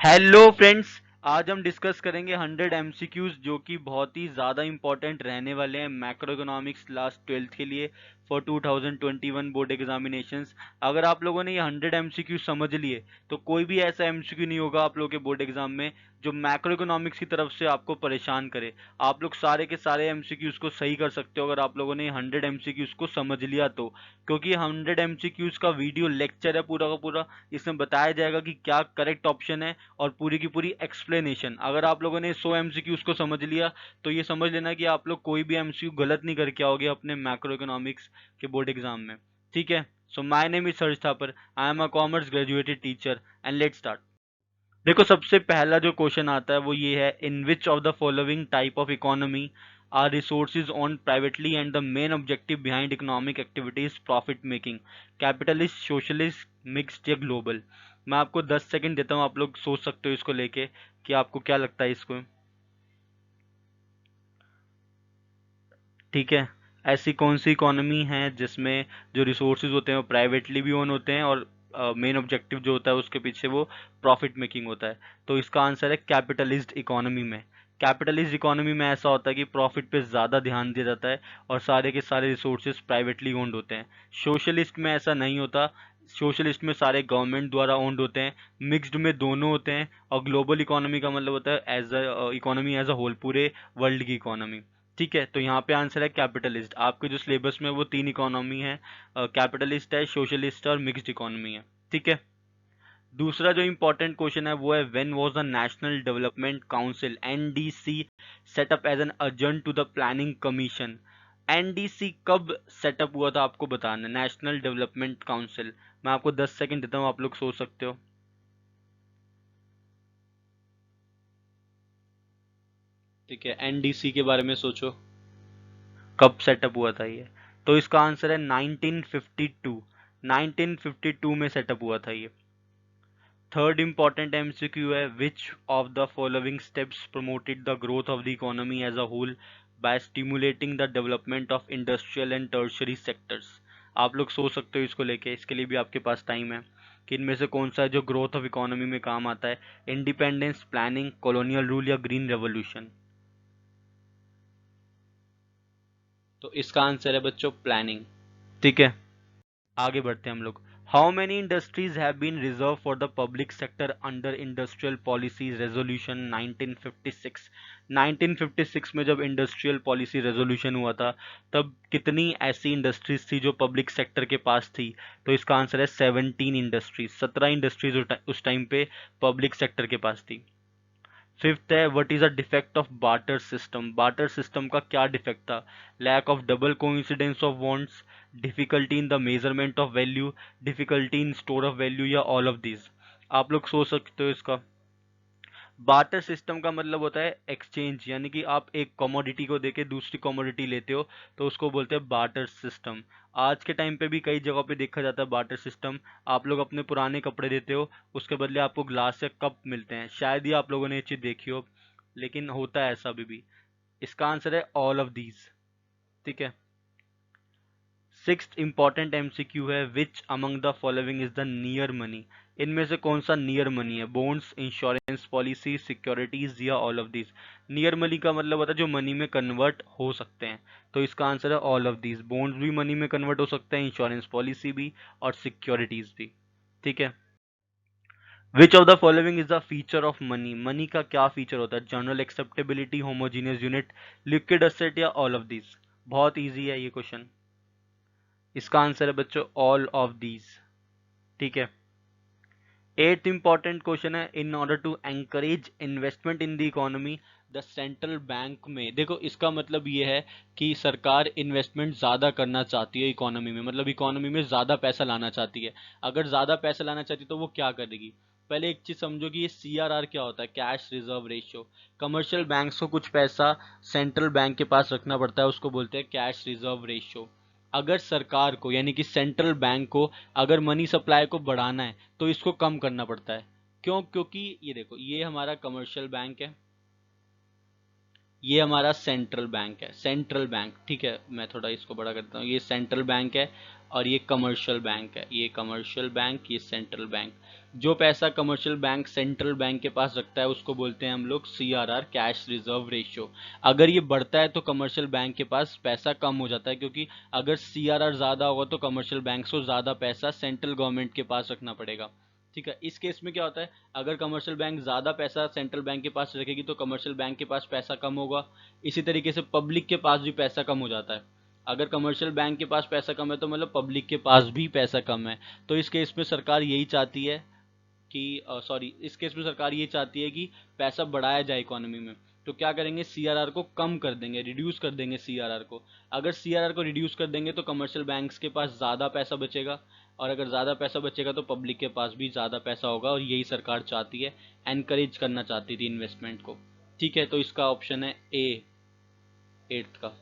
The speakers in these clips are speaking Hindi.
Hello friends. आज हम डिस्कस करेंगे 100 एमसीक्यूज जो कि बहुत ही ज़्यादा इंपॉर्टेंट रहने वाले हैं मैक्रो इकोनॉमिक्स क्लास 12th के लिए फॉर 2021 बोर्ड एग्जामिनेशंस। अगर आप लोगों ने ये 100 एमसीक्यू समझ लिए तो कोई भी ऐसा एमसीक्यू नहीं होगा आप लोगों के बोर्ड एग्जाम में जो मैक्रो इकोनॉमिक्स की तरफ से आपको परेशान करे। आप लोग सारे के सारे एमसीक्यूज को सही कर सकते हो अगर आप लोगों ने 100 एमसीक्यूज को समझ लिया तो, क्योंकि 100 एमसीक्यूज का वीडियो लेक्चर है पूरा का पूरा। इसमें बताया जाएगा कि क्या करेक्ट ऑप्शन है और पूरी की पूरी एक्सप्लेनेशन। अगर आप लोगों ने 100 एमसीक्यूज को समझ लिया तो ये समझ लेना कि आप लोग कोई भी एमसीक्यू गलत नहीं करके आओगे अपने मैक्रो इकोनॉमिक्स के बोर्ड एग्जाम में। ठीक है। So my name is surge Thapar, I am a commerce graduated teacher and let's start. देखो, सबसे पहला जो क्वेश्चन आता है वो ये है, in which of the following type of economy are resources owned privately and the main objective behind economic activities profit making, capitalist, socialist, mixed या ग्लोबल। मैं आपको 10 सेकंड देता हूँ, आप लोग सोच सकते हो इसको लेके कि आपको क्या लगता है इसको। ठीक है। ऐसी कौन सी इकोनॉमी है जिसमें जो रिसोर्सेज होते हैं वो प्राइवेटली भी ओन होते हैं और मेन ऑब्जेक्टिव जो होता है उसके पीछे वो प्रॉफिट मेकिंग होता है। तो इसका आंसर है कैपिटलिस्ट इकोनॉमी में। कैपिटलिस्ट इकोनॉमी में ऐसा होता है कि प्रॉफिट पे ज़्यादा ध्यान दिया जाता है और सारे के सारे रिसोर्सेज प्राइवेटली ओन्ड होते हैं। सोशलिस्ट में ऐसा नहीं होता। सोशलिस्ट में सारे गवर्नमेंट द्वारा ओन्ड होते हैं। मिक्स्ड में दोनों होते हैं। और ग्लोबल इकोनॉमी का मतलब होता है as a economy as a whole, पूरे वर्ल्ड की इकोनॉमी। ठीक है, तो यहाँ पे आंसर है कैपिटलिस्ट। आपके जो सिलेबस में वो तीन इकोनॉमी है, कैपिटलिस्ट है, सोशलिस्ट है और मिक्स्ड इकोनॉमी है। ठीक है। दूसरा जो इंपॉर्टेंट क्वेश्चन है वो है, when was the national development council NDC set up as an adjunct to the planning commission. NDC कब सेटअप हुआ था आपको बताना है, नेशनल डेवलपमेंट काउंसिल। मैं आपको 10 सेकंड देता हूँ, आप लोग सोच सकते हो। ठीक है, एनडीसी के बारे में सोचो, कब सेटअप हुआ था ये। तो इसका आंसर है 1952। 1952 में सेटअप हुआ था ये। थर्ड इंपॉर्टेंट एमसीक्यू है, which of the following steps promoted the growth of the economy as a whole by stimulating the development of industrial and tertiary sectors. आप लोग सोच सकते हो इसको लेके, इसके लिए भी आपके पास टाइम है कि इनमें से कौन सा है जो ग्रोथ ऑफ इकोनॉमी में काम आता है। इंडिपेंडेंस, प्लानिंग, कॉलोनियल रूल या ग्रीन रेवोल्यूशन। तो इसका आंसर है बच्चों प्लानिंग। ठीक है, आगे बढ़ते हैं हम लोग। How many industries have been reserve for the public sector under industrial policies resolution 1956। 1956 में जब इंडस्ट्रियल पॉलिसी रेजोल्यूशन हुआ था तब कितनी ऐसी इंडस्ट्रीज थी जो पब्लिक सेक्टर के पास थी। तो इसका आंसर है 17 इंडस्ट्रीज। 17 इंडस्ट्रीज उस टाइम पे पब्लिक सेक्टर के पास थी। फिफ्थ है, what is a defect of barter system. Barter system का क्या डिफेक्ट था। Lack of double coincidence of wants, difficulty in the measurement of value, difficulty in store of value या ऑल ऑफ दिस। आप लोग सोच सकते हो इसका। बार्टर सिस्टम का मतलब होता है एक्सचेंज, यानी कि आप एक कमोडिटी को देके दूसरी कमोडिटी लेते हो तो उसको बोलते हैं बार्टर सिस्टम। आज के टाइम पे भी कई जगहों पे देखा जाता है बार्टर सिस्टम। आप लोग अपने पुराने कपड़े देते हो, उसके बदले आपको ग्लास या कप मिलते हैं। शायद ही आप लोगों ने ये चीज़ देखी हो, लेकिन होता है ऐसा अभी भी। इसका आंसर है ऑल ऑफ दीज। ठीक है। सिक्स्थ इंपॉर्टेंट एमसीक्यू है, which among the following is the near money. इनमें से कौन सा नियर मनी है। बॉन्ड्स, इंश्योरेंस पॉलिसी, सिक्योरिटीज या all of these. Near money का मतलब होता है जो मनी में कन्वर्ट हो सकते हैं। तो इसका आंसर है ऑल ऑफ दीज। बॉन्ड्स भी मनी में कन्वर्ट हो सकते हैं, इंश्योरेंस पॉलिसी भी और सिक्योरिटीज भी। ठीक है। Which of the following is the feature of money. Money का क्या फीचर होता है। General acceptability, homogeneous unit, liquid asset या ऑल ऑफ दीज। बहुत ईजी है ये क्वेश्चन। इसका आंसर है बच्चों ऑल ऑफ दीज। ठीक है। एट इंपॉर्टेंट क्वेश्चन है, in order to encourage investment in the economy the central bank में। देखो, इसका मतलब ये है कि सरकार इन्वेस्टमेंट ज़्यादा करना चाहती है इकोनॉमी में, मतलब इकोनॉमी में ज़्यादा पैसा लाना चाहती है। अगर ज़्यादा पैसा लाना चाहती है तो वो क्या करेगी। पहले एक चीज़ समझो कि ये सीआरआर क्या होता है, cash reserve ratio. Commercial banks को कुछ पैसा सेंट्रल बैंक के पास रखना पड़ता है, उसको बोलते हैं कैश रिजर्व रेशियो। अगर सरकार को यानी कि सेंट्रल बैंक को अगर मनी सप्लाई को बढ़ाना है तो इसको कम करना पड़ता है। क्यों, क्योंकि ये देखो, ये हमारा कमर्शियल बैंक है, ये हमारा सेंट्रल बैंक है, सेंट्रल बैंक, ठीक है। मैं थोड़ा इसको बड़ा करता हूँ, ये सेंट्रल बैंक है और ये कमर्शियल बैंक है, ये कमर्शियल बैंक, ये सेंट्रल बैंक। जो पैसा कमर्शियल बैंक सेंट्रल बैंक के पास रखता है उसको बोलते हैं हम लोग सीआरआर, कैश रिजर्व रेशियो। अगर ये बढ़ता है तो कमर्शियल बैंक के पास पैसा कम हो जाता है, क्योंकि अगर सीआरआर ज़्यादा होगा तो कमर्शियल बैंक को ज़्यादा पैसा सेंट्रल गवर्नमेंट के पास रखना पड़ेगा, ठीक है। इस केस में क्या होता है, अगर कमर्शियल बैंक ज़्यादा पैसा सेंट्रल बैंक के पास रखेगी तो कमर्शियल बैंक के पास पैसा कम होगा। इसी तरीके से पब्लिक के पास भी पैसा कम हो जाता है। अगर कमर्शियल बैंक के पास पैसा कम है तो मतलब पब्लिक के पास भी पैसा कम है। तो इस केस में सरकार यही चाहती है कि सॉरी, इस केस में सरकार ये चाहती है कि पैसा बढ़ाया जाए इकोनॉमी में। तो क्या करेंगे, सीआरआर को कम कर देंगे, रिड्यूस कर देंगे सीआरआर को। अगर सीआरआर को रिड्यूस कर देंगे तो कमर्शियल बैंक्स के पास ज़्यादा पैसा बचेगा, और अगर ज़्यादा पैसा बचेगा तो पब्लिक के पास भी ज़्यादा पैसा होगा, और यही सरकार चाहती है, एनकरेज करना चाहती थी इन्वेस्टमेंट को, ठीक है। तो इसका ऑप्शन है ए, एट्थ का।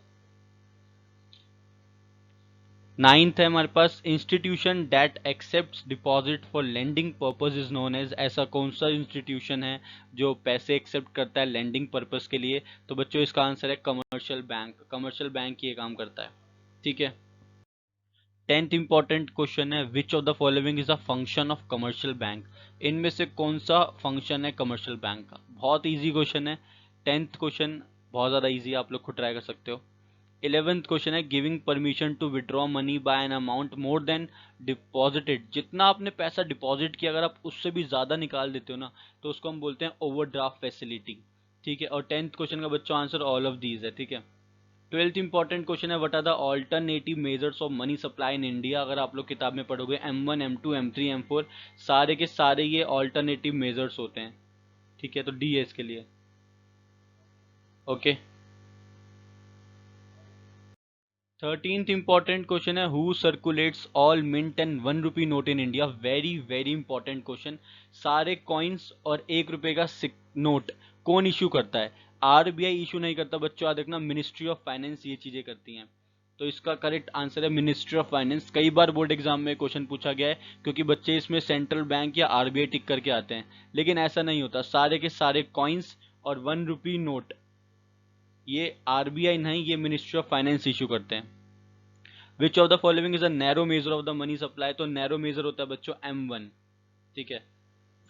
नाइन्थ है हमारे पास, institution that accept deposit for lending purpose is known as. ऐसा कौन सा इंस्टीट्यूशन है जो पैसे एक्सेप्ट करता है लेंडिंग पर्पज के लिए? तो बच्चों इसका आंसर है कमर्शियल बैंक। कमर्शियल बैंक ये काम करता है, ठीक है। 10th इंपॉर्टेंट क्वेश्चन है, which of the following is a function of commercial bank. इनमें से कौन सा फंक्शन है कमर्शियल बैंक का? बहुत इजी क्वेश्चन है, 10th क्वेश्चन बहुत ज़्यादा इजी, आप लोग खुद ट्राई कर सकते हो। 11th क्वेश्चन है, giving permission to withdraw money by an amount more than deposited. जितना आपने पैसा डिपॉजिट किया अगर आप उससे भी ज़्यादा निकाल देते हो ना तो उसको हम बोलते हैं ओवरड्राफ्ट फैसिलिटी, ठीक है। और 10th क्वेश्चन का बच्चों आंसर ऑल ऑफ दीज है, ठीक है। 12th इंपॉर्टेंट क्वेश्चन है, what are the alternative measures of money supply in India. अगर आप लोग किताब में पढ़ोगे M1 M2 M3 M4 सारे के सारे ये ऑल्टरनेटिव मेजर्स होते हैं, ठीक है। तो डी है इसके लिए, ओके। 13th इंपॉर्टेंट क्वेश्चन है, who circulates all mint and 1 rupee note in India. Very very important question. सारे कॉइन्स और 1 रुपए का नोट कौन इशू करता है? आरबीआई इशू नहीं करता बच्चों, याद रखना, मिनिस्ट्री ऑफ फाइनेंस ये चीजें करती हैं। तो इसका करेक्ट आंसर है मिनिस्ट्री ऑफ फाइनेंस। कई बार बोर्ड एग्जाम में क्वेश्चन पूछा गया है क्योंकि बच्चे इसमें सेंट्रल बैंक या आरबीआई टिक करके आते हैं, लेकिन ऐसा नहीं होता। सारे के सारे कॉइन्स और 1 रुपी नोट ये आरबीआई नहीं, ये मिनिस्ट्री ऑफ फाइनेंस इशू करते हैं। विच of the following is a narrow measure of the money supply. तो नैरो मेजर होता है बच्चों M1, ठीक है।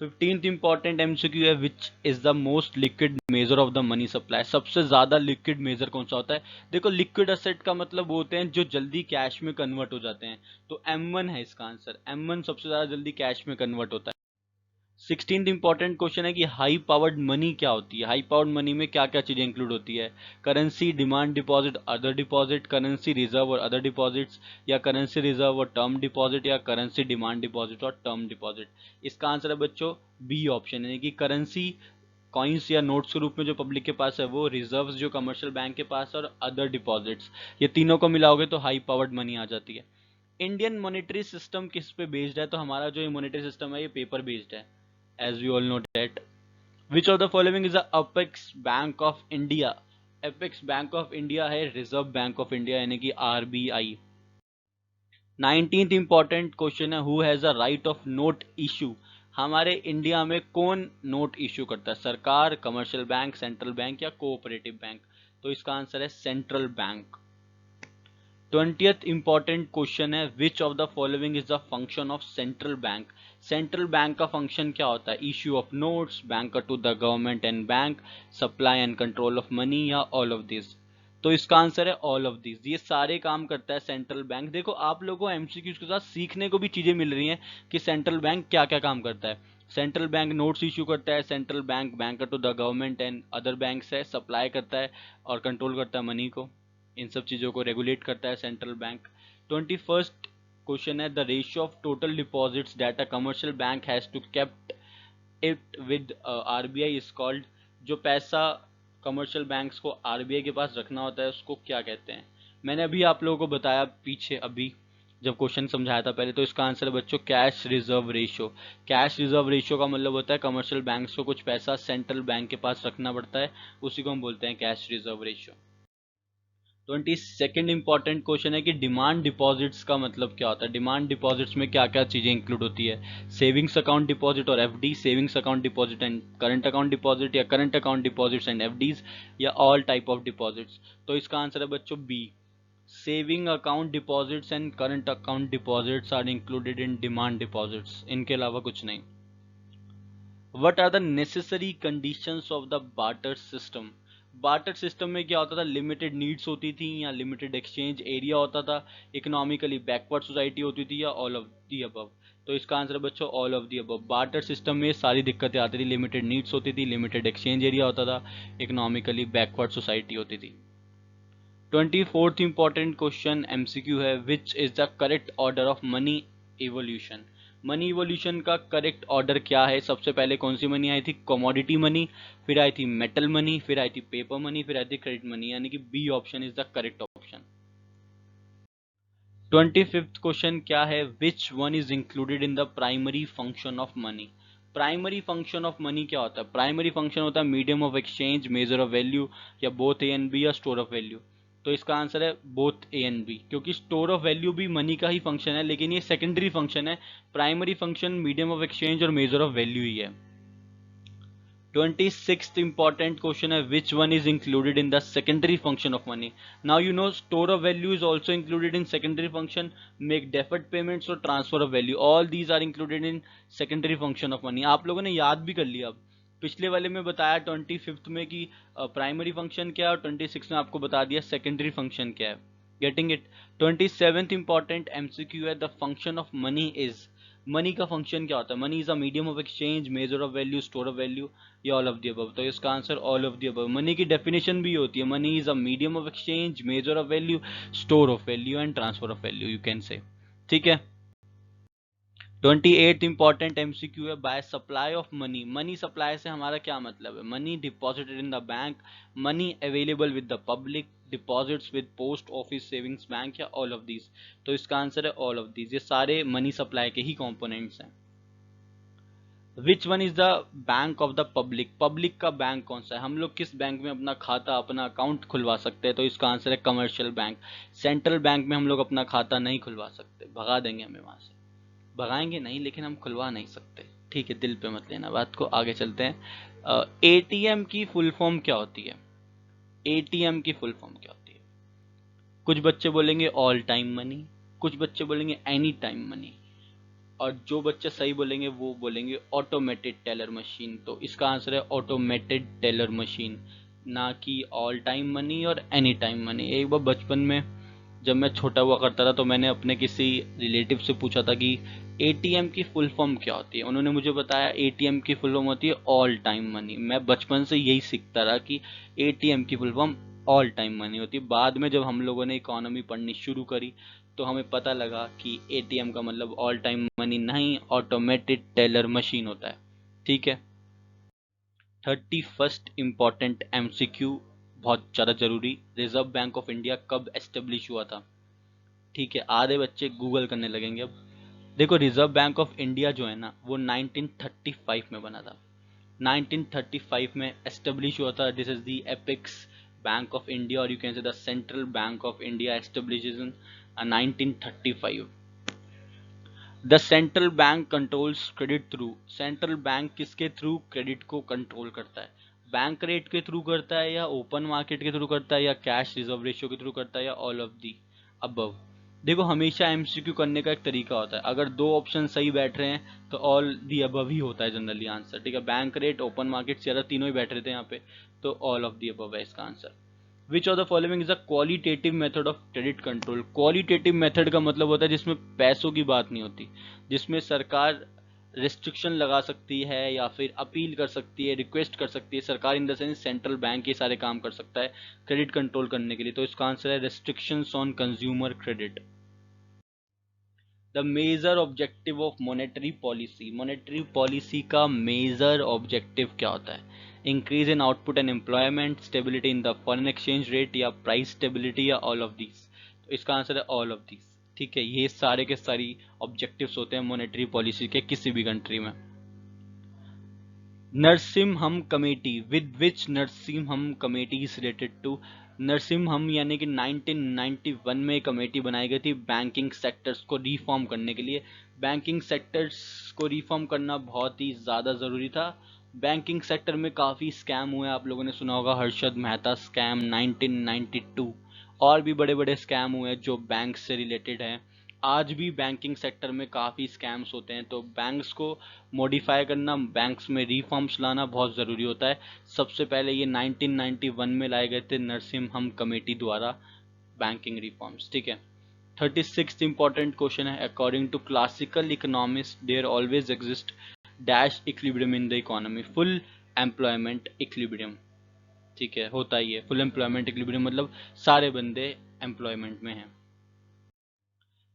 15th इंपॉर्टेंट एमसीक्यू है, which is the most liquid measure of the money supply. सबसे ज्यादा लिक्विड मेजर कौन सा होता है? देखो, लिक्विड असेट का मतलब वो होते हैं जो जल्दी कैश में कन्वर्ट हो जाते हैं, तो M1 है इसका आंसर। M1 सबसे ज्यादा जल्दी कैश में कन्वर्ट होता है। 16th इंपॉर्टेंट क्वेश्चन है कि हाई पावर्ड मनी क्या होती है। हाई पावर्ड मनी में क्या क्या चीजें इंक्लूड होती है? Currency, demand deposit, other deposit, currency reserve और अदर डिपॉजिट्स, या करेंसी रिजर्व और टर्म डिपॉजिट, या करेंसी डिमांड डिपॉजिट और टर्म डिपॉजिट। इसका आंसर है बच्चों बी ऑप्शन, यानी कि करेंसी कॉइन्स या नोट्स के रूप में जो पब्लिक के पास है वो, रिजर्व्स जो कमर्शियल बैंक के पास है, और अदर डिपॉजिट्स। ये तीनों को मिलाओगे तो हाई पावर्ड मनी आ जाती है। इंडियन मॉनेटरी सिस्टम किस पे बेस्ड है? तो हमारा जो ये मॉनेटरी सिस्टम है ये पेपर बेस्ड है, as we all know that. Which of the following is the apex bank of India? apex bank of India है रिजर्व बैंक ऑफ इंडिया, यानी कि आरबीआई। 19th इंपॉर्टेंट क्वेश्चन है, who has a right of note issue. हमारे इंडिया में कौन नोट इशू करता है? सरकार, कमर्शियल बैंक, सेंट्रल बैंक, या कोऑपरेटिव बैंक? तो इसका आंसर है central bank. 20th important question है, which of the following is the function of central bank. Central bank का फंक्शन क्या होता है? Issue of notes, bank to the government and bank, supply and control of money, या ऑल ऑफ दिस? तो इसका आंसर है ऑल ऑफ दिस। ये सारे काम करता है सेंट्रल बैंक। देखो, आप लोगों को एमसीक्यूज के साथ सीखने को भी चीजें मिल रही हैं कि सेंट्रल बैंक क्या क्या काम करता है। सेंट्रल बैंक नोट्स इशू करता है, central bank bank to the government and other banks है, सप्लाई करता है और कंट्रोल करता है मनी को, इन सब चीज़ों को रेगुलेट करता है सेंट्रल बैंक। 21st क्वेश्चन है, the ratio of total deposits that a commercial bank has to kept it with RBI is called. जो पैसा कमर्शियल बैंक्स को आरबीआई के पास रखना होता है उसको क्या कहते हैं? मैंने अभी आप लोगों को बताया पीछे, अभी जब क्वेश्चन समझाया था पहले। तो इसका आंसर है बच्चों cash reserve ratio. Cash reserve ratio का मतलब होता है कमर्शियल बैंक्स को कुछ पैसा सेंट्रल बैंक के पास रखना पड़ता है, उसी को हम बोलते हैं cash reserve ratio. 22nd important question है कि डिमांड डिपॉजिट्स का मतलब क्या होता है। डिमांड डिपॉजिट्स में क्या क्या चीजें इंक्लूड होती है। सेविंग्स अकाउंट डिपॉजिट और FD, savings account deposit and current account deposit, या current account deposits and FDs, या ऑल टाइप ऑफ डिपॉजिट्स। तो इसका आंसर है बच्चों B, saving account deposits and current account deposits are included in demand deposits, इनके अलावा कुछ नहीं। What are the necessary conditions of the barter system? Barter system में क्या होता था, लिमिटेड नीड्स होती थी या लिमिटेड एक्सचेंज एरिया होता था, इकोनॉमिकली बैकवर्ड सोसाइटी होती थी, या ऑल ऑफ दी अबव। तो इसका आंसर है बच्चों all of the above. Barter system में सारी दिक्कतें आती थी, लिमिटेड नीड्स होती थी, लिमिटेड एक्सचेंज एरिया होता था, इकोनॉमिकली बैकवर्ड सोसाइटी होती थी। 24th इंपॉर्टेंट क्वेश्चन एमसीक्यू है, which is the correct order of money evolution. Money evolution का करेक्ट ऑर्डर क्या है। सबसे पहले कौन सी मनी आई थी, कमोडिटी मनी, फिर आई थी मेटल मनी, फिर आई थी पेपर मनी, फिर आई थी क्रेडिट मनी, यानी कि B option is the correct option. 25th question क्या है, which one is included in the primary function of money. Primary function of money क्या होता है। प्राइमरी फंक्शन होता है medium of exchange, measure of value, या बोथ ए एंड बी, या स्टोर ऑफ वैल्यू। तो इसका आंसर है बोथ ए एंड बी, क्योंकि स्टोर ऑफ वैल्यू भी मनी का ही फंक्शन है, लेकिन ये सेकेंडरी फंक्शन है। Primary function medium of exchange और मेजर ऑफ वैल्यू ही है। 26th important question है, which one is included in the secondary function of money. Now you know store of value is also included in secondary function, make deferred payments or transfer of value, all these are included in secondary function of money. आप लोगों ने याद भी कर लिया। अब पिछले वाले में बताया 25th में कि प्राइमरी फंक्शन क्या है, और 26 में आपको बता दिया सेकेंडरी फंक्शन क्या है। Getting it. 27th important MCQ है, the function of money is. Money का फंक्शन क्या होता है। Money is a medium of exchange, measure of value, store of value, या ऑल ऑफ द अबव। तो इसका answer all of the above. Money की डेफिनेशन भी होती है, money is a medium of exchange, measure of value, store of value and transfer of value, you can से। ठीक है। 28th इंपॉर्टेंट एमसीक्यू है, by supply of money. Money supply से हमारा क्या मतलब है। Money deposited in the bank, money available with the public, deposits with post office savings bank, या ऑल ऑफ दीज। तो इसका आंसर है ऑल ऑफ दीज। ये सारे मनी सप्लाई के ही कंपोनेंट्स हैं। विच one is the bank of the public. Public का बैंक कौन सा है। हम लोग किस बैंक में अपना खाता, अपना अकाउंट खुलवा सकते हैं। तो इसका आंसर है कमर्शियल बैंक। सेंट्रल बैंक में हम लोग अपना खाता नहीं खुलवा सकते, भगा देंगे हमें वहां से। भगाएंगे नहीं, लेकिन हम खुलवा नहीं सकते। ठीक है, दिल पे मत लेना बात को, आगे चलते हैं। एटीएम की फुल फॉर्म क्या होती है। एटीएम की फुल फॉर्म क्या होती है। कुछ बच्चे बोलेंगे ऑल टाइम मनी, कुछ बच्चे बोलेंगे एनी टाइम मनी, और जो बच्चे सही बोलेंगे वो बोलेंगे ऑटोमेटेड टेलर मशीन। तो इसका आंसर है ऑटोमेटेड टेलर मशीन, ना कि ऑल टाइम मनी और एनी टाइम मनी। एक बार बचपन में जब मैं छोटा हुआ करता था, तो मैंने अपने किसी रिलेटिव से पूछा था कि एटीएम की फुल फॉर्म क्या होती है। उन्होंने मुझे बताया एटीएम की फुल फॉर्म होती है ऑल टाइम मनी। मैं बचपन से यही सीखता रहा कि एटीएम की full form all time money होती है। बाद में जब हम लोगों ने इकोनॉमी पढ़नी शुरू करी, तो हमें पता लगा कि एटीएम का मतलब ऑल टाइम मनी नहीं, ऑटोमेटेड टेलर मशीन होता है। ठीक है। 31st इंपॉर्टेंट एमसीक्यू, बहुत ज़्यादा जरूरी, रिजर्व बैंक ऑफ इंडिया कब एस्टेब्लिश हुआ था। ठीक है, आधे बच्चे गूगल करने लगेंगे अब। देखो, रिजर्व बैंक ऑफ इंडिया जो है ना, वो 1935 में बना था। 1935 में एस्टेब्लिश हुआ था। This is the apex bank of India, और you can say the central bank of India establishes in 1935। The central bank controls credit through. Central bank किसके थ्रू क्रेडिट को कंट्रोल करता है। बैंक रेट के थ्रू करता है, या ओपन मार्केट के थ्रू करता है, या कैश रिजर्व रेशियो के थ्रू करता है, या ऑल ऑफ दी अबव। देखो, हमेशा एमसीक्यू करने का एक तरीका होता है। अगर दो ऑप्शन सही बैठ रहे हैं तो ऑल दी अबव ही होता है जनरली आंसर। ठीक है, bank rate, open market, share, तीनों ही बैठ रहे थे यहाँ पे, तो ऑल ऑफ दी अबव है इसका answer. Which of the following is a qualitative method of credit control. Qualitative method का मतलब होता है जिसमें पैसों की बात नहीं होती, जिसमें सरकार रिस्ट्रिक्शन लगा सकती है, या फिर अपील कर सकती है, रिक्वेस्ट कर सकती है। सरकार in the sense central bank ये सारे काम कर सकता है क्रेडिट कंट्रोल करने के लिए। तो इसका आंसर है restrictions on consumer credit. The major objective of monetary policy. Monetary policy का मेजर ऑब्जेक्टिव क्या होता है। Increase in output and employment, stability in the foreign exchange rate, या प्राइस स्टेबिलिटी, या ऑल ऑफ दीज। तो इसका आंसर है ऑल ऑफ दीज। ठीक है, ये सारे के सारी ऑब्जेक्टिव्स होते हैं मॉनेटरी पॉलिसी के किसी भी कंट्री में। Narasimham committee, with which Narasimham committee is related to? Narasimham यानी कि 1991 में एक कमेटी बनाई गई थी बैंकिंग सेक्टर्स को रिफॉर्म करने के लिए। बैंकिंग सेक्टर्स को रिफॉर्म करना बहुत ही ज़्यादा ज़रूरी था। बैंकिंग सेक्टर में काफ़ी स्कैम हुए, आप लोगों ने सुना होगा हर्षद मेहता स्कैम 1992, और भी बड़े बड़े स्कैम हुए जो बैंक से रिलेटेड हैं। आज भी बैंकिंग सेक्टर में काफ़ी स्कैम्स होते हैं, तो बैंक्स को मॉडिफाई करना, बैंक्स में रिफॉर्म्स लाना बहुत ज़रूरी होता है। सबसे पहले ये 1991 में लाए गए थे नरसिम्हम कमेटी द्वारा बैंकिंग रिफॉर्म्स, ठीक है। 36th इंपॉर्टेंट क्वेश्चन है, according to classical economist there always exist dash equilibrium in the economy, full employment equilibrium, ठीक है, होता ही है फुल एम्प्लॉयमेंट इक्विलिब्रियम, मतलब सारे बंदे एम्प्लॉयमेंट में हैं।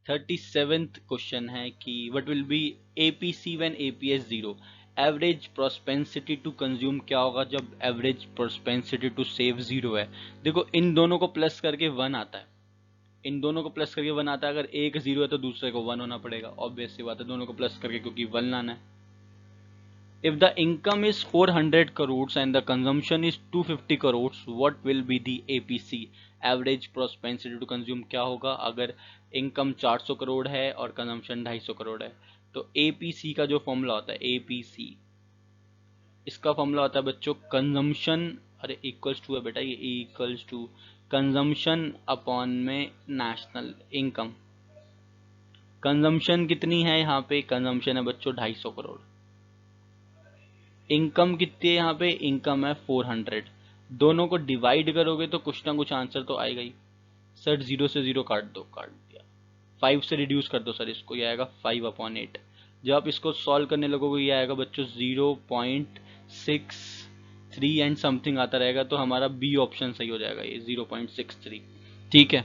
37th क्वेश्चन है कि what will be APC when APS zero, average propensity to consume क्या होगा जब average propensity to save zero है? देखो इन दोनों को प्लस करके वन आता है, इन दोनों को प्लस करके वन आता है, अगर एक जीरो है तो दूसरे को वन होना पड़ेगा, ऑब्वियस सी बात है, दोनों को प्लस करके क्योंकि वन लाना है। If the income is 400 crores and the consumption is 250 crores, what will be the APC, average propensity to consume क्या होगा अगर इनकम 400 करोड़ है और कंजम्पशन 250 करोड़ है? तो APC का जो फॉर्मूला होता है, APC, इसका फॉर्मूला होता है बच्चों कंजम्पशन, अरे इक्वल्स टू है बेटा, ये इक्वल्स टू कंजम्पशन अपॉन में नेशनल इनकम। कंजम्पशन कितनी है यहाँ पे? कंजम्पशन है बच्चों 250 करोड़। इनकम कितनी है यहाँ पे? इनकम है 400। दोनों को डिवाइड करोगे तो कुछ ना कुछ आंसर तो आएगा ही। सर जीरो से जीरो काट दो, काट दिया। 5 से रिड्यूस कर दो सर इसको, ये आएगा 5/8। जब आप इसको सॉल्व करने लगोगे ये आएगा बच्चों 0.63 एंड समथिंग आता रहेगा, तो हमारा बी ऑप्शन सही हो जाएगा, ये 0.63, ठीक है।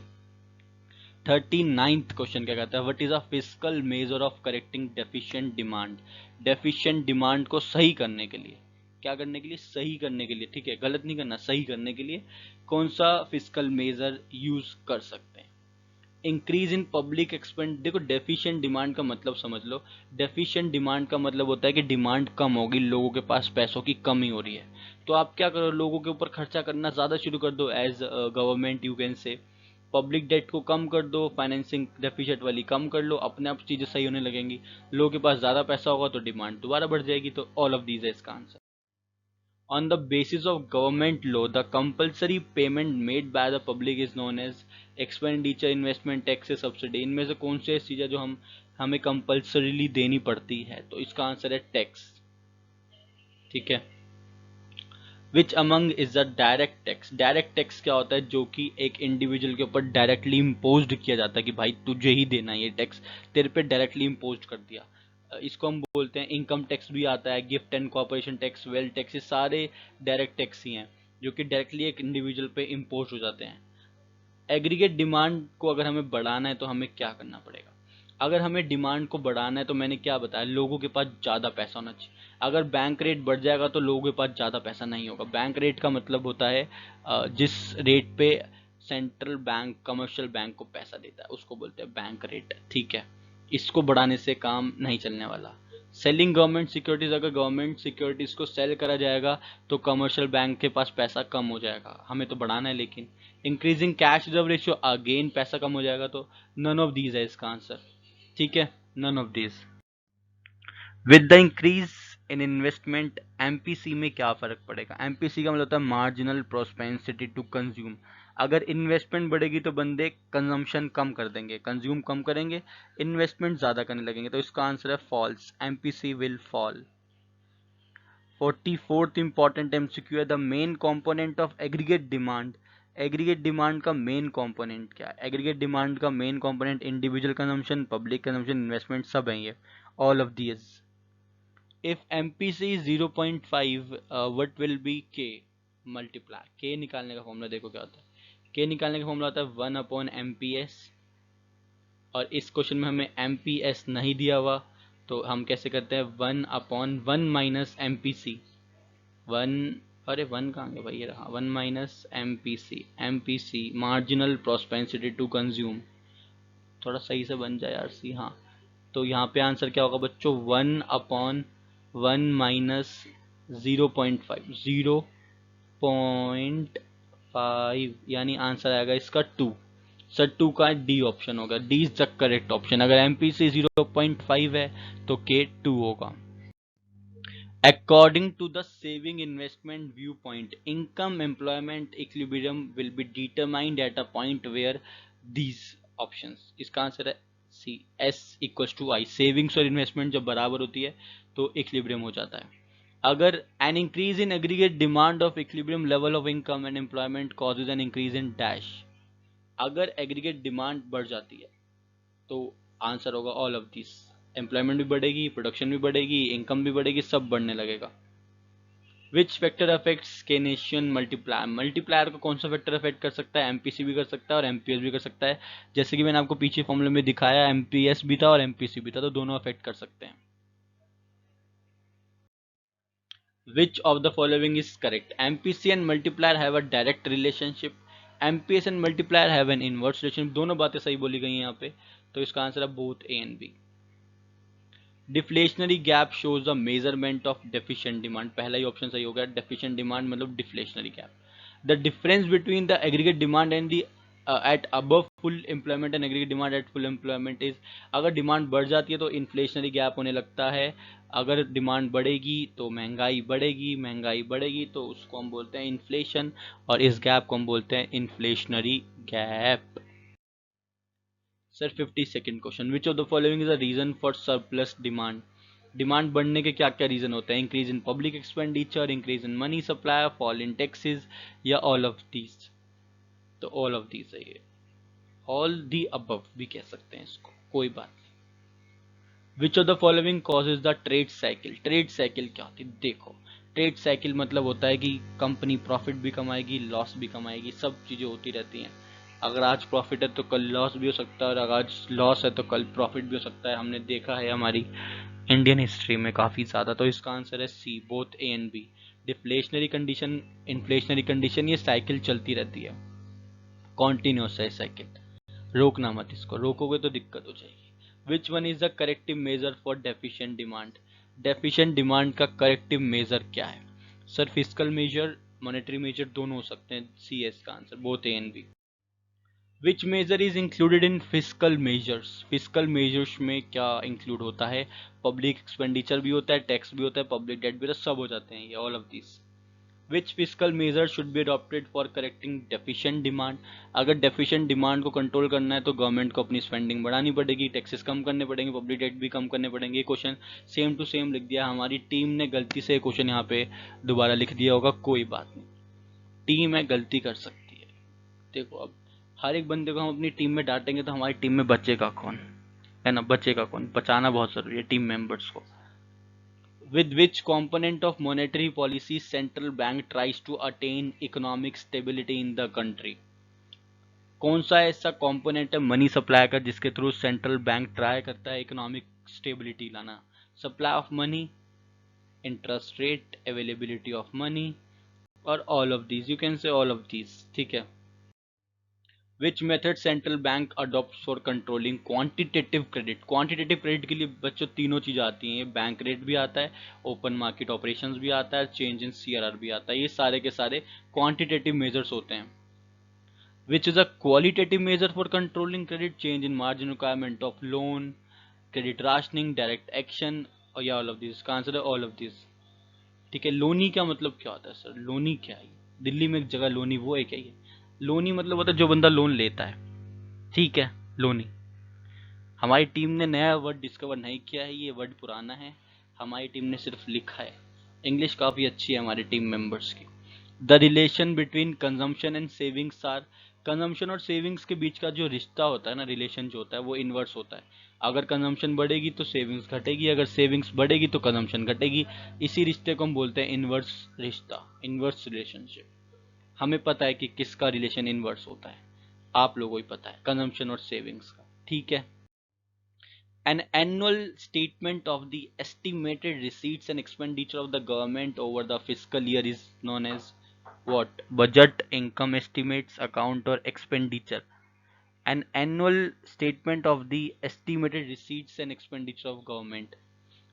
39th क्वेश्चन क्या कहता है, what is a fiscal measure of correcting deficient demand? Deficient demand को सही करने के लिए, क्या करने के लिए? सही करने के लिए, ठीक है, गलत नहीं करना, सही करने के लिए कौन सा फिस्कल मेजर यूज कर सकते हैं? इंक्रीज इन पब्लिक एक्सपेंड, देखो डेफिशिएंट डिमांड का मतलब समझ लो। डेफिशिएंट डिमांड का मतलब होता है कि डिमांड कम होगी, लोगों के पास पैसों की कमी हो रही है, तो आप क्या करो, लोगों के ऊपर खर्चा करना ज़्यादा शुरू कर दो। As government you can say public debt को कम कर दो, फाइनेंसिंग डेफिशिएंट वाली कम कर लो, अपने आप चीज़ें सही होने लगेंगी, लोगों के पास ज़्यादा पैसा होगा तो डिमांड दोबारा बढ़ जाएगी। तो ऑल ऑफ दीज है इसका answer. On the basis of government law, the compulsory payment made by the public is known as expenditure, investment, tax, subsidy। इनमें से कौन सी चीज़ है जो हमें कंपल्सरीली देनी पड़ती है? तो इसका आंसर है टैक्स, ठीक है। Which among is the direct tax? Direct tax क्या होता है? जो कि एक इंडिविजुअल के ऊपर डायरेक्टली इम्पोज्ड किया जाता है कि भाई तुझे ही देना है ये टैक्स, तेरे पे डायरेक्टली इम्पोज कर दिया। इसको हम बोलते हैं इनकम टैक्स भी आता है, gift and corporation tax, wealth tax, ये सारे डायरेक्ट टैक्स ही हैं जो कि डायरेक्टली एक इंडिविजुअल पे इम्पोज हो जाते हैं। एग्रीगेट डिमांड को अगर हमें बढ़ाना है तो हमें क्या करना पड़ेगा? अगर हमें डिमांड को बढ़ाना है तो मैंने क्या बताया, लोगों के पास ज़्यादा पैसा होना चाहिए। अगर बैंक रेट बढ़ जाएगा तो लोगों के पास ज़्यादा पैसा नहीं होगा। बैंक रेट का मतलब होता है जिस रेट पे सेंट्रल बैंक कमर्शियल बैंक को पैसा देता है उसको बोलते हैं बैंक रेट, ठीक है। इसको बढ़ाने से काम नहीं चलने वाला। सेलिंग गवर्नमेंट सिक्योरिटीज, अगर गवर्नमेंट सिक्योरिटीज को सेल करा जाएगा तो कमर्शियल बैंक के पास पैसा कम हो जाएगा, हमें तो बढ़ाना है लेकिन। Increasing cash reserve ratio, again पैसा कम हो जाएगा, तो नन ऑफ दीज है इसका आंसर, ठीक है, none of these. With the increase in investment, MPC में क्या फर्क पड़ेगा? एमपीसी का मतलब होता है मार्जिनल प्रोस्पेंसिटी टू कंज्यूम। अगर इन्वेस्टमेंट बढ़ेगी तो बंदे कंजम्पशन कम कर देंगे, कंज्यूम कम करेंगे, इन्वेस्टमेंट ज्यादा करने लगेंगे, तो इसका आंसर है false, MPC will fall. 44th important MCQ है, the main component of aggregate demand. Aggregate demand का मेन कंपोनेंट क्या है? एग्रीगेट डिमांड का main component individual consumption, public consumption, investment, सब है ये, all of these. If MPC 0.5 what will be K multiplier? K निकालने का फॉर्मूला देखो क्या होता है। के निकालने का फॉर्मूला होता है 1/MPS, और इस क्वेश्चन में हमें MPS नहीं दिया हुआ, तो हम कैसे करते हैं 1/1 - MPC। वन, अरे वन कहाँ गया भाई, ये रहा 1 - MPC। MPC marginal propensity to consume, थोड़ा सही से बन जाए यार सी, हाँ। तो यहाँ पे आंसर क्या होगा बच्चों, 1/1 0.5, 0.5 यानी आंसर आएगा इसका 2। सर 2 का डी ऑप्शन होगा, D is the correct option. अगर एमपीसी 0.5 है तो के 2 होगा। According to the saving investment viewpoint, income employment equilibrium will be determined at a point where these options, इसका आंसर है C, S equals to I. Savings और इन्वेस्टमेंट जब बराबर होती है तो इक्विलिब्रियम हो जाता है। अगर an increase in aggregate demand of equilibrium level of income and employment causes an increase in dash, अगर एग्रीगेट डिमांड बढ़ जाती है तो आंसर होगा ऑल ऑफ दिस। एम्प्लॉयमेंट भी बढ़ेगी, प्रोडक्शन भी बढ़ेगी, इनकम भी बढ़ेगी, सब बढ़ने लगेगा। Which factor affects Keynesian multiplier, multiplier को कौन सा फैक्टर अफेक्ट कर सकता है? एमपीसी भी कर सकता है और एमपीएस भी कर सकता है। जैसे कि मैंने आपको पीछे फॉर्मूले में दिखाया, एमपीएस भी था और एमपीसी भी था, तो दोनों अफेक्ट कर सकते हैं। Which of the following is correct? MPC and multiplier have a direct relationship. MPS and multiplier have an inverse relationship. दोनों बातें सही बोली गई हैं यहाँ पे, तो इसका आंसर है both A and B. Deflationary gap shows the measurement of deficient demand, पहला ही ऑप्शन सही हो गया। डेफिशिएंट डिमांड मतलब deflationary gap. The difference between the aggregate demand and the at above full employment and aggregate demand at full employment is, अगर डिमांड बढ़ जाती है तो इन्फ्लेशनरी गैप होने लगता है, अगर डिमांड बढ़ेगी तो महंगाई बढ़ेगी, महंगाई बढ़ेगी तो उसको हम बोलते हैं इन्फ्लेशन, और इस गैप को हम बोलते हैं inflationary gap. Sir 52nd question, which of the following is a reason for surplus demand? Demand बढ़ने के क्या क्या रीजन होते हैं? Increase in public expenditure, increase in money supply, fall in taxes, या ऑल ऑफ दीज? तो ऑल ऑफ दीज है ये, ऑल दी अबव भी कह सकते हैं इसको, कोई बात नहीं। विच of the following causes the trade cycle? Trade cycle क्या होती है? देखो, ट्रेड साइकिल मतलब होता है कि कंपनी प्रॉफिट भी कमाएगी, लॉस भी कमाएगी, सब चीजें होती रहती हैं। अगर आज प्रॉफिट है तो कल लॉस भी हो सकता है, और अगर आज लॉस है तो कल प्रॉफिट भी हो सकता है। हमने देखा है हमारी इंडियन हिस्ट्री में काफी ज्यादा। तो इसका आंसर है C, both A and B. Deflationary condition, inflationary condition, ये साइकिल चलती रहती है, कॉन्टिन्यूस है साइकिल, रोकना मत इसको, रोकोगे तो दिक्कत हो जाएगी। Which one is the corrective measure for deficient demand? Deficient demand का करेक्टिव मेजर क्या है? Sir physical measure, monetary measure, दोनों हो सकते हैं। सी एस का answer, both A and B. Which measure is included in physical measures? Physical measures में क्या इंक्लूड होता है? पब्लिक एक्सपेंडिचर भी होता है, टैक्स भी होता है, पब्लिक डेट भी होता है, सब हो जाते हैं ये, all of this. Which physical measure should be adopted for correcting deficient demand? अगर डेफिशिएंट डिमांड को कंट्रोल करना है तो गवर्नमेंट को अपनी स्पेंडिंग बढ़ानी पड़ेगी, टैक्सेस कम करने पड़ेंगे, पब्लिक डेट भी कम करने पड़ेंगे। ये क्वेश्चन सेम टू सेम लिख दिया, हमारी टीम ने गलती से क्वेश्चन यहाँ पे दोबारा लिख दिया होगा, कोई बात नहीं, टीम है, गलती कर सकती है। देखो अब हर एक बंदे को हम अपनी टीम में डांटेंगे तो हमारी टीम में बचेगा कौन, है ना? बचेगा कौन? बचाना बहुत जरूरी है टीम मेंबर्स को। With which component of monetary policy central bank tries to attain economic stability in the country? कौन सा ऐसा कंपोनेंट है मनी सप्लाई का जिसके थ्रू सेंट्रल बैंक ट्राई करता है इकोनॉमिक स्टेबिलिटी लाना? Supply of money, interest rate, availability of money, और all of these, you can say all of these, ठीक है। Which method central bank adopt for controlling quantitative credit? Quantitative credit के लिए बच्चों तीनों चीज़ें आती हैं, बैंक रेट भी आता है, ओपन मार्केट ऑपरेशंस भी आता है, चेंज इन सीआरआर भी आता है, ये सारे के सारे क्वांटिटेटिव मेजर्स होते हैं। Which is a qualitative measure for controlling credit? Change in margin requirement of loan, credit rationing, direct action, और या ऑल ऑफ दिस? का आंसर है ऑल ऑफ दिस, ठीक है। लोनी का मतलब क्या होता है सर? लोनी क्या है? दिल्ली में एक जगह लोनी, वो है क्या ये? लोनी मतलब होता है जो बंदा लोन लेता है, ठीक है, लोनी। हमारी टीम ने नया वर्ड डिस्कवर नहीं किया है, ये वर्ड पुराना है, हमारी टीम ने सिर्फ लिखा है। इंग्लिश काफ़ी अच्छी है हमारी टीम मेंबर्स की। The relation between consumption and savings are, consumption और सेविंग्स के बीच का जो रिश्ता होता है ना, रिलेशन जो होता है वो इन्वर्स होता है। अगर कंजम्पशन बढ़ेगी तो सेविंग्स घटेगी, अगर सेविंग्स बढ़ेगी तो कंजम्पशन घटेगी। इसी रिश्ते को हम बोलते हैं इन्वर्स रिश्ता, इन्वर्स रिलेशनशिप। हमें पता है कि किसका रिलेशन इन्वर्स होता है, आप लोगों को ही पता है, कंजम्पशन और सेविंग्स का, ठीक है। An annual statement of the estimated receipts and expenditure of the government over the fiscal year is known as what? Budget, income estimates, account, or expenditure. An annual statement of the estimated receipts and expenditure of government.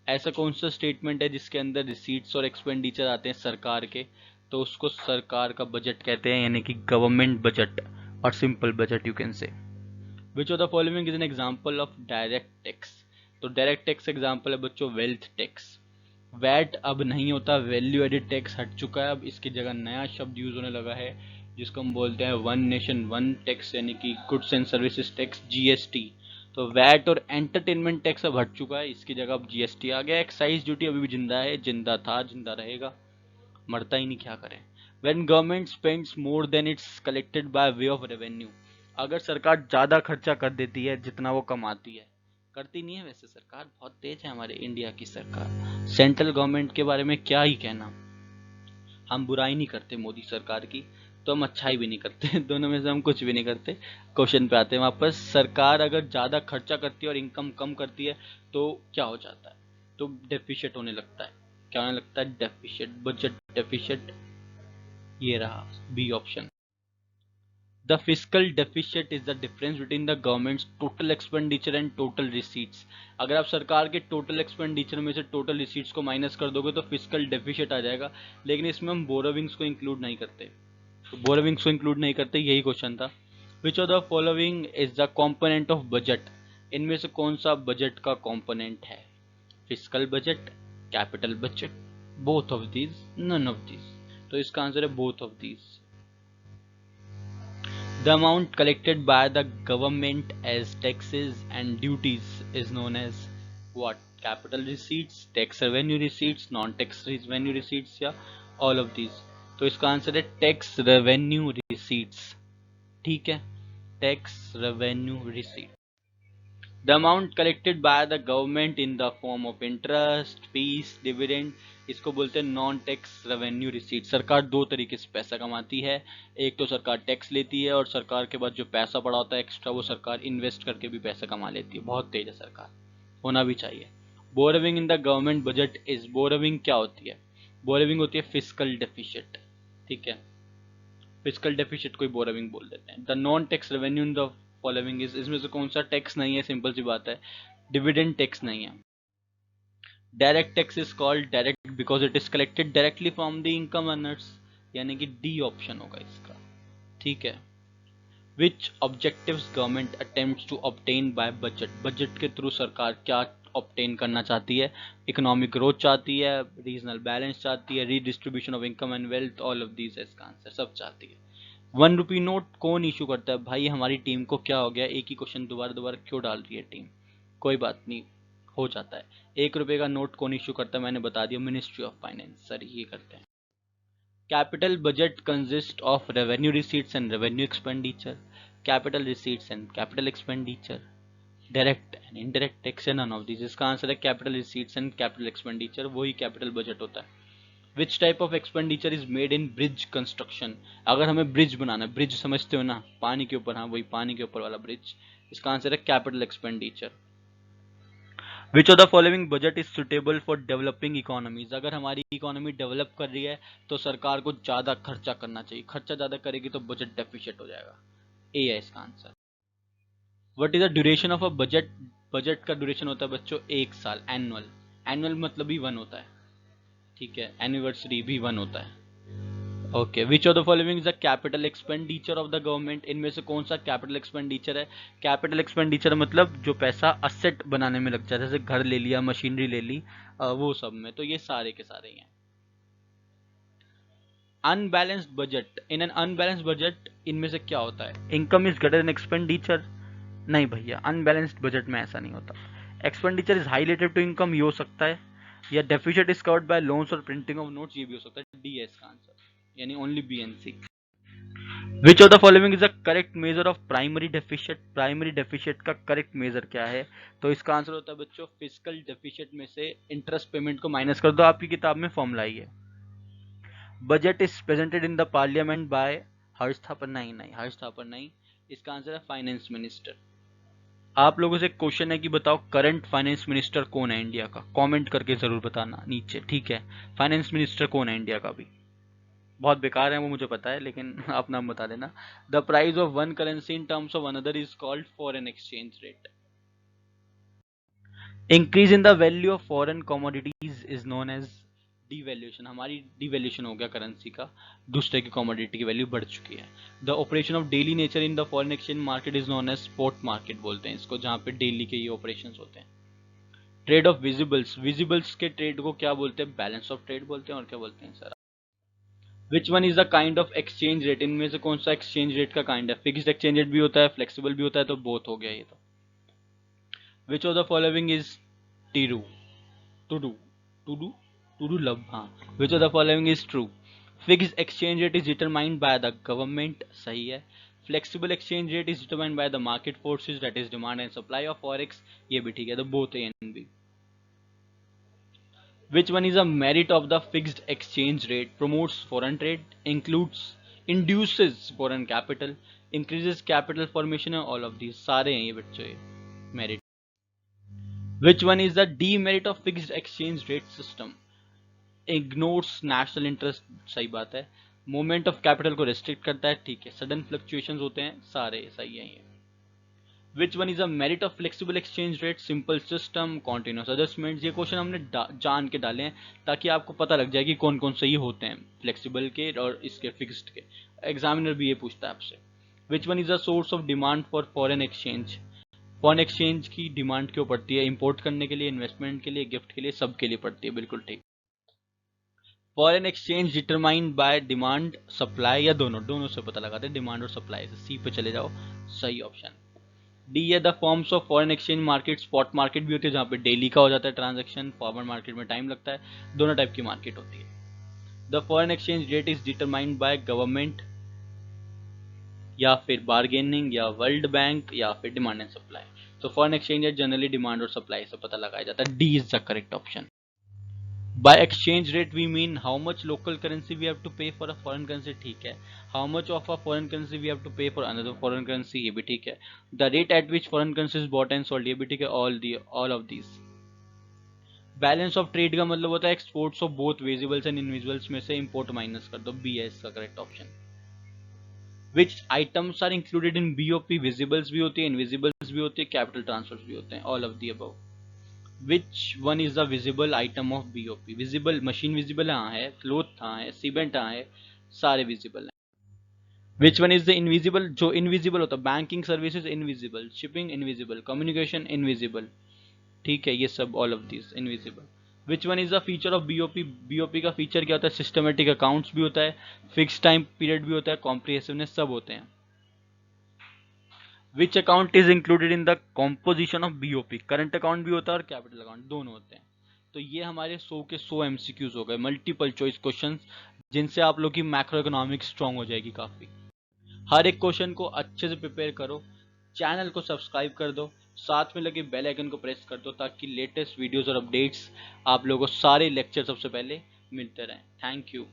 ऐसा कौन सा स्टेटमेंट है जिसके अंदर रिसीट्स और एक्सपेंडिचर आते हैं सरकार के, तो उसको सरकार का बजट कहते हैं, यानी कि गवर्नमेंट बजट और सिंपल बजट यू कैन से। विच of the following is an example of direct tax. तो डायरेक्ट टैक्स एग्जांपल है बच्चों वेल्थ टैक्स। वैट अब नहीं होता, वैल्यू एडिड टैक्स हट चुका है, अब इसकी जगह नया शब्द यूज होने लगा है जिसको हम बोलते हैं वन नेशन वन टैक्स, यानी कि goods and services tax, GST. तो वैट और एंटरटेनमेंट टैक्स अब हट चुका है, इसकी जगह अब जीएसटी आ गया। एक्साइज ड्यूटी अभी भी जिंदा है, जिंदा था, जिंदा रहेगा, मरता ही नहीं, क्या करें। When government spends more than it's collected by way of revenue. अगर सरकार ज्यादा खर्चा कर देती है जितना वो कमाती है, करती नहीं है वैसे, सरकार बहुत तेज है हमारे इंडिया की सरकार। सेंट्रल गवर्नमेंट के बारे में क्या ही कहना, हम बुराई नहीं करते मोदी सरकार की, तो हम अच्छाई भी नहीं करते दोनों में से हम कुछ भी नहीं करते। क्वेश्चन पे आते हैं वापस, सरकार अगर ज्यादा खर्चा करती है और इनकम कम करती है तो क्या हो जाता है, तो डेफिशिएट होने लगता है। क्या होने लगता है, डेफिशिएट, बजट डेफिशिएट। ये रहा B option. The fiscal deficit is the difference between the government's total expenditure and total receipts. अगर आप सरकार के टोटल एक्सपेंडिचर में से टोटल रिसीट्स को माइनस कर दोगे तो फिस्कल डेफिशिएट आ जाएगा, लेकिन इसमें हम बोरोविंग्स को इंक्लूड नहीं करते, तो बोरोविंग्स को इंक्लूड नहीं करते, यही क्वेश्चन था। Which of the following is the component of budget. इनमें से कौन सा बजट का कॉम्पोनेंट है, fiscal budget, capital budget, both of these, none of these. तो इसका आंसर है both of these. The amount collected by the government as taxes and duties is known as what? Capital receipts, tax revenue receipts, non-tax revenue receipts, या all of these। तो इसका आंसर है टैक्स रेवेन्यू रिसीट्स। ठीक है, tax revenue receipt. The amount collected by the government in the form of interest, fees, dividend, इसको बोलते हैं नॉन टैक्स रेवेन्यू रिसीट। सरकार दो तरीके से पैसा कमाती है, एक तो सरकार टैक्स लेती है और सरकार के बाद जो पैसा पड़ा होता है एक्स्ट्रा वो सरकार इन्वेस्ट करके भी पैसा कमा लेती है। बहुत तेज है सरकार, होना भी चाहिए। Borrowing in the government budget is, borrowing क्या होती है, बोरोविंग होती है फिस्कल डेफिशिएट। ठीक है, फिस्कल डेफिशिएट को बोरोविंग बोल देते हैं। The non tax revenue in the following is, इसमें से कौन सा टैक्स नहीं है, सिंपल सी बात है, डिविडेंड टैक्स नहीं है। Direct tax is called direct because it is collected directly from the income earners, यानी कि डी ऑप्शन होगा इसका। ठीक है, which objectives government attempts to obtain by budget, budget के थ्रू सरकार क्या ऑब्टेन करना चाहती है, इकोनॉमिक ग्रोथ चाहती है, रीजनल बैलेंस चाहती है, redistribution of income and wealth, all of these इसका आंसर, सब चाहती है। 1 रुपी नोट कौन इशू करता है, भाई हमारी टीम को क्या हो गया, एक ही क्वेश्चन दोबारा दोबारा क्यों डाल रही है टीम, कोई बात नहीं, हो जाता है। 1 रुपए का नोट कौन इशू करता है, मैंने बता दिया, मिनिस्ट्री ऑफ फाइनेंस, सर ये करते हैं। Capital budget consist of revenue receipts and revenue expenditure, capital receipts and capital expenditure, direct and indirect tax and none of this. इसका आंसर है capital receipts and capital expenditure, वही कैपिटल बजट होता है। Which type of expenditure is made in bridge construction, अगर हमें ब्रिज बनाना है, ब्रिज समझते हो ना, पानी के ऊपर, हाँ वही पानी के ऊपर वाला ब्रिज, इसका आंसर है capital expenditure. Which of the following budget is suitable for developing economies, अगर हमारी इकोनॉमी डेवलप कर रही है तो सरकार को ज्यादा खर्चा करना चाहिए, खर्चा ज्यादा करेगी तो बजट डेफिशिएट हो जाएगा, ए है इसका answer. What is the duration of a budget, budget का ड्यूरेशन होता है बच्चों 1 साल, एनुअल, एनुअल मतलब भी 1 होता है, ठीक है, एनिवर्सरी भी 1 होता है। Okay, which of the following is the capital expenditure of the government, इनमें से कौन सा कैपिटल एक्सपेंडिचर है, कैपिटल एक्सपेंडिचर मतलब जो पैसा असेट बनाने में लग जाता है, जैसे घर ले लिया, मशीनरी ले ली, वो सब में, तो ये सारे के सारे ही हैं। Unbalanced budget, in an unbalanced budget इनमें से क्या होता है, income is greater than expenditure, नहीं भैया, अनबैलेंस्ड बजट में ऐसा नहीं होता। Expenditure is high relative to income, ये हो सकता है, या deficit is covered by loans और प्रिंटिंग ऑफ नोट्स, ये भी हो सकता है, डी है इसका आंसर, यानी only B and C. Which of the following is the correct measure of primary deficit, primary deficit का करेक्ट मेजर क्या है, तो इसका आंसर होता है बच्चों फिस्कल डेफिशिएट में से इंटरेस्ट पेमेंट को माइनस कर दो, आपकी किताब में फॉर्मूला ही है। Budget is presented in the parliament by Harsh Thapar, नहीं नहीं हर्ष थापर नहीं, इसका आंसर है फाइनेंस मिनिस्टर। आप लोगों से क्वेश्चन है कि बताओ करंट फाइनेंस मिनिस्टर कौन है इंडिया का, कमेंट करके जरूर बताना नीचे, ठीक है, फाइनेंस मिनिस्टर कौन है इंडिया का भी, बहुत बेकार है वो मुझे पता है, लेकिन आप नाम बता देना। The price of one currency in terms of another is called foreign exchange rate. Increase in the value of foreign commodities is known as devaluation. हमारी डिवैल्यूएशन हो गया करेंसी का, दूसरे की कमोडिटी की वैल्यू बढ़ चुकी है। The operation of daily nature in the foreign exchange market is known as spot market बोलते हैं इसको, जहाँ पे डेली के ये ऑपरेशन होते हैं। ट्रेड ऑफ विजिबल्स, विजिबल्स के ट्रेड को क्या बोलते हैं? बैलेंस ऑफ ट्रेड बोलते हैं। और क्या बोलते हैं sir? Which one is the kind of exchange rate, इनमें से कौन सा एक्सचेंज रेट का काइंड है? फिक्स्ड एक्सचेंज रेट भी होता है, फ्लेक्सिबल भी होता है, तो बोथ हो गया ये तो। Which of the following is true टू डू टू डू टू डू लव, हाँ, which of the following is true? Fixed exchange rate is determined by the government, सही है। Flexible exchange rate is determined by the market forces, that is demand and supply of forex, ये भी ठीक है, तो both A and B. Which one is a merit of the fixed exchange rate? Promotes foreign trade, induces foreign capital, increases capital formation, and all of these सारे हैं ये बच्चों ये merit. Which one is the demerit of fixed exchange rate system? Ignores national interest, सही बात है। Movement of capital को restrict करता है, ठीक है। Sudden fluctuations होते हैं, सारे सही है ये। Which one is a merit of flexible exchange rate? Simple system, continuous adjustments। ये क्वेश्चन हमने जान के डाले हैं ताकि आपको पता लग जाए कि कौन कौन से ये होते हैं, फ्लेक्सिबल के और इसके फिक्स्ड के। एग्जामिनर भी ये पूछता है आपसे। Which one is the source of demand for foreign exchange? Foreign exchange की डिमांड क्यों पड़ती है? इंपोर्ट करने के लिए, इन्वेस्टमेंट के लिए, गिफ्ट के लिए, सब के लिए पड़ती है, बिल्कुल ठीक। Foreign exchange determined by demand supply, या दोनों, दोनों से पता लगाते हैं, डिमांड और सप्लाई से। सी पे चले जाओ, सही ऑप्शन। डी है the forms of foreign exchange market. Spot market भी होती है जहाँ पे डेली का हो जाता है ट्रांजैक्शन, फॉरवर्ड मार्केट में टाइम लगता है, दोनों टाइप की मार्केट होती है। The foreign exchange rate is determined by government, या फिर बार्गेनिंग, या वर्ल्ड बैंक, या फिर डिमांड एंड सप्लाई। तो foreign exchange rate generally demand और सप्लाई से पता लगाया जाता है। D is the correct option. By exchange rate we mean how much local currency we have to pay for a foreign currency, ठीक है। How much of a foreign currency we have to pay for another foreign currency, ये भी ठीक है। The rate at which foreign currency is bought and sold, ये भी ठीक है। all of these। Balance of trade का मतलब होता है exports of both visibles and invisibles में से इंपोर्ट माइनस कर दो, बी है इसका correct option. Which items are included in BOP? Visibles भी होती है, इनविजिबल्स भी होती है, कैपिटल ट्रांसफर्स भी होते हैं, all of the above. Which one is the visible item of BOP? Visible machine visible हाँ है, क्लोथ हाँ है, सीमेंट हाँ है, सारे विजिबल हैं। Which one is the invisible? जो इनविजिबल होता है, banking services invisible, shipping invisible, communication invisible, ठीक है, ये सब all of this invisible. Which one is the feature of BOP? BOP का फीचर क्या होता है? सिस्टमेटिक अकाउंट्स भी होता है, फिक्स टाइम पीरियड भी होता है, कॉम्प्रिहेंसिवनेस, सब होते हैं। Which account is included in the composition of BOP? Current account भी होता है और कैपिटल अकाउंट, दोनों होते हैं। तो ये हमारे 100 के 100 एमसीक्यूज हो गए, मल्टीपल चॉइस क्वेश्चंस, जिनसे आप लोग की मैक्रो इकोनॉमिक्स स्ट्रांग हो जाएगी काफी। हर एक क्वेश्चन को अच्छे से प्रिपेयर करो, चैनल को सब्सक्राइब कर दो, साथ में लगे बेल आइकन को प्रेस कर दो ताकि लेटेस्ट वीडियोस और अपडेट्स आप लोगों को सारे लेक्चर सबसे पहले मिलते रहें। Thank you.